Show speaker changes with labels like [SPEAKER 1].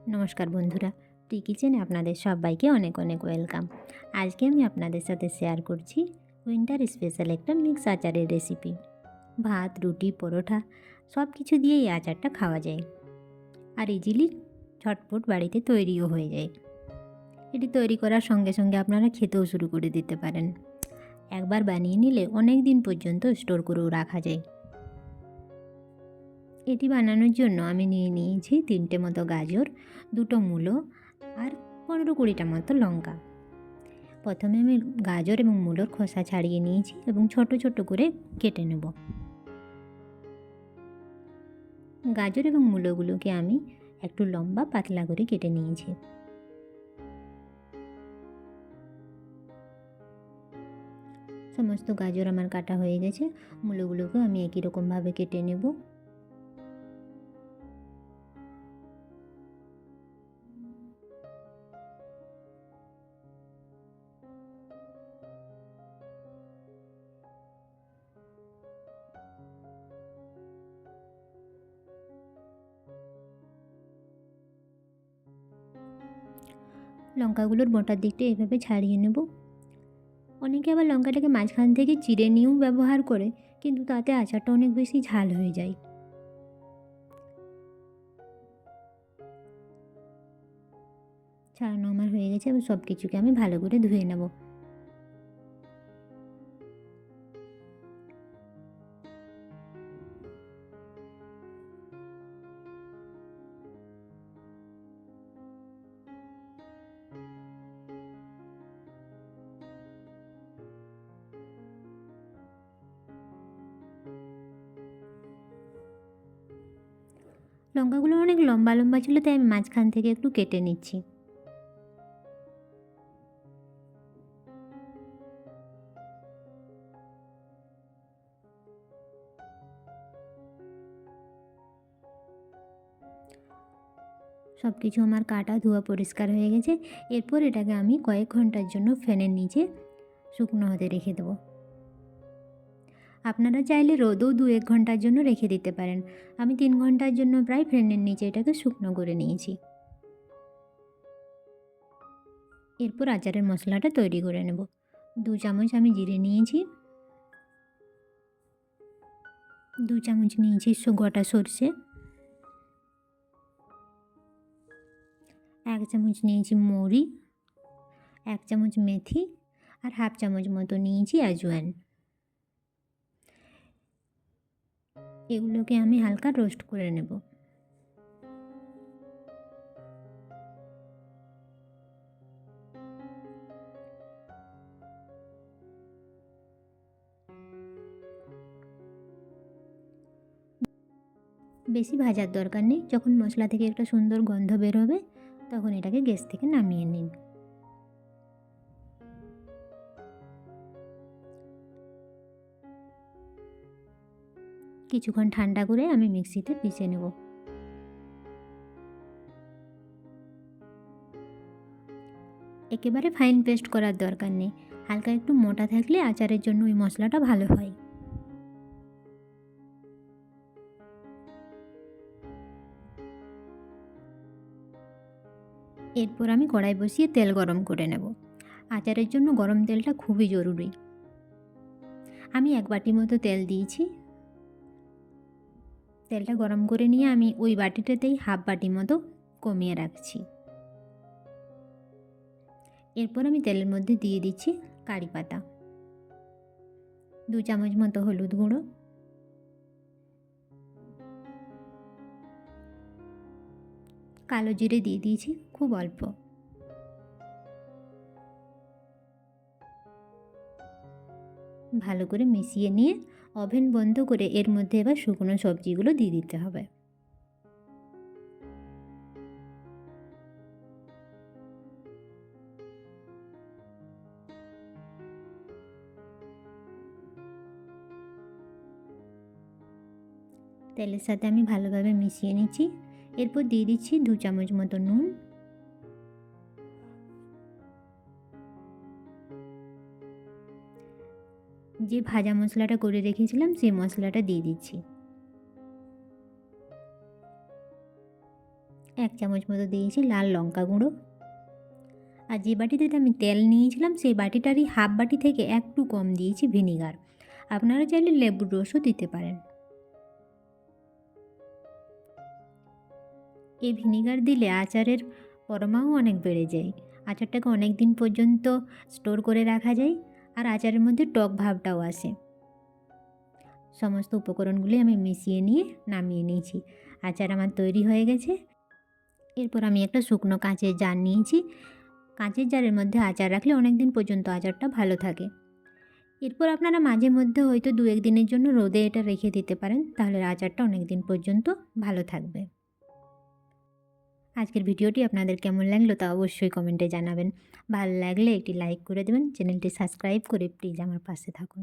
[SPEAKER 1] নমস্কার বন্ধুরা, টি কিচেনে আপনাদের সবাইকে অনেক অনেক ওয়েলকাম। আজকে আমি আপনাদের সাথে শেয়ার করছি উইন্টার স্পেশাল একটা মিক্স আচারের রেসিপি। ভাত, রুটি, পরোটা সব কিছু দিয়ে এই আচারটা খাওয়া যায় আর ইজিলি ঝটপট বাড়িতে তৈরিও হয়ে যায়। এটি তৈরি করার সঙ্গে সঙ্গে আপনারা খেতেও শুরু করে দিতে পারেন। একবার বানিয়ে নিলে অনেক দিন পর্যন্ত স্টোর করেও রাখা যায়। এটি বানানোর জন্য আমি নিয়ে নিয়েছি 3টে মতো গাজর, 2টো মূলো আর 15-20টা মতো লঙ্কা। প্রথমে আমি গাজর এবং মূলোর খোসা ছাড়িয়ে নিয়েছি এবং ছোট ছোট করে কেটে নেব। গাজর এবং মূলোগুলোকে আমি একটু লম্বা পাতলা করে কেটে নিয়েছি। সমস্ত গাজর আমার কাটা হয়ে গেছে। মূলোগুলোকেও আমি একই রকমভাবে কেটে নেব। লঙ্কাগুলোর বোঁটার দিকটা এভাবে ছাড়িয়ে নেব। অনেকে আবার লঙ্কাটাকে মাঝখান থেকে চিড়ে নিয়েও ব্যবহার করে, কিন্তু তাতে আচারটা অনেক বেশি ঝাল হয়ে যায়। ছাড়ানো আমার হয়ে গেছে। এবার সব কিছুকে আমি ভালো করে ধুয়ে নেব। লঙ্কাগুলো অনেক লম্বা লম্বা ছিল, তাই আমি মাঝখান থেকে একটু কেটে নিচ্ছি। সব কিছু আমার কাটা ধোয়া পরিষ্কার হয়ে গেছে। এরপর এটাকে আমি কয়েক ঘন্টার জন্য ফ্যানের নিচে শুকনো হতে রেখে দেবো। আপনারা চাইলে রোদেও 2-1 ঘন্টার জন্য রেখে দিতে পারেন। আমি 3 ঘন্টার জন্য প্রায় ফ্যানের নিচে এটাকে শুকনো করে নিয়েছি। এরপর আচারের মশলাটা তৈরি করে নেব। 2 চামচ আমি জিরে নিয়েছি, 2 চামচ নিয়েছি গোটা সর্ষে, 1 চামচ নিয়েছি মৌরি, 1 চামচ মেথি আর হাফ চামচ মতো নিয়েছি আজওয়ান। এগুলোকে আমি হালকা রোস্ট করে নেব। বেশি ভাজার দরকার নেই। যখন মশলা থেকে একটা সুন্দর গন্ধ বের হবে, তখন এটাকে গ্যাস থেকে নামিয়ে নিন। কিছুক্ষণ ঠান্ডা করে আমি মিক্সিতে পিষে নেব। একেবারে ফাইন পেস্ট করার দরকার নেই। হালকা একটু মোটা থাকলে আচারের জন্য ওই মশলাটা ভালো হয়। এরপর আমি কড়াই বসিয়ে তেল গরম করে নেব। আচারের জন্য গরম তেলটা খুবই জরুরি। আমি 1 বাটি মতো তেল দিয়েছি। তেলটা গরম করে নিয়ে আমি ওই বাটিটাতেই হাফ বাটি মতো কমিয়ে রাখছি। এরপর আমি তেলের মধ্যে দিয়ে দিচ্ছি কারি পাতা, 2 চামচ মতো হলুদ গুঁড়ো, কালো জিরে দিয়ে দিয়েছি খুব অল্প। ভালো করে মিশিয়ে নিয়ে ওভেন বন্ধ করে এর মধ্যে এবার শুকনো সবজিগুলো দিয়ে দিতে হবে। তেলের সাথে আমি ভালোভাবে মিশিয়ে নিচ্ছি। এরপর দিয়ে দিচ্ছি 2 চামচ মতো নুন, যে ভাজা মশলাটা করে রেখেছিলাম সেই মশলাটা দিয়ে দিচ্ছি। 1 চামচ মতো দিয়েছি লাল লঙ্কা গুঁড়ো। আর যে বাটিতে আমি তেল নিয়েছিলাম সেই বাটিটারই হাফ বাটি থেকে একটু কম দিয়েছি ভিনিগার। আপনারা চাইলে লেবুর রসও দিতে পারেন। এই ভিনিগার দিলে আচারের পরমাও অনেক বেড়ে যায়। আচারটাকে অনেক দিন পর্যন্ত স্টোর করে রাখা যায় আর আচারের মধ্যে টক ভাবটাও আসে। সমস্ত উপকরণগুলি আমি মিশিয়ে নিয়ে নামিয়ে নিয়েছি। আচার আমার তৈরি হয়ে গেছে। এরপর আমি একটা শুকনো কাঁচের জার নিয়েছি। কাঁচের জারের মধ্যে আচার রাখলে অনেক দিন পর্যন্ত আচারটা ভালো থাকে। এরপর আপনারা মাঝে মধ্যে হয়তো 2-1 দিনের জন্য রোদে এটা রেখে দিতে পারেন, তাহলে আচারটা অনেক দিন পর্যন্ত ভালো থাকবে। আজকের ভিডিওটি আপনাদের কেমন লাগলো তা অবশ্যই কমেন্টে জানাবেন। ভালো লাগলে একটি লাইক করে দেবেন, চ্যানেলটি সাবস্ক্রাইব করে প্লিজ আমার পাশে থাকুন।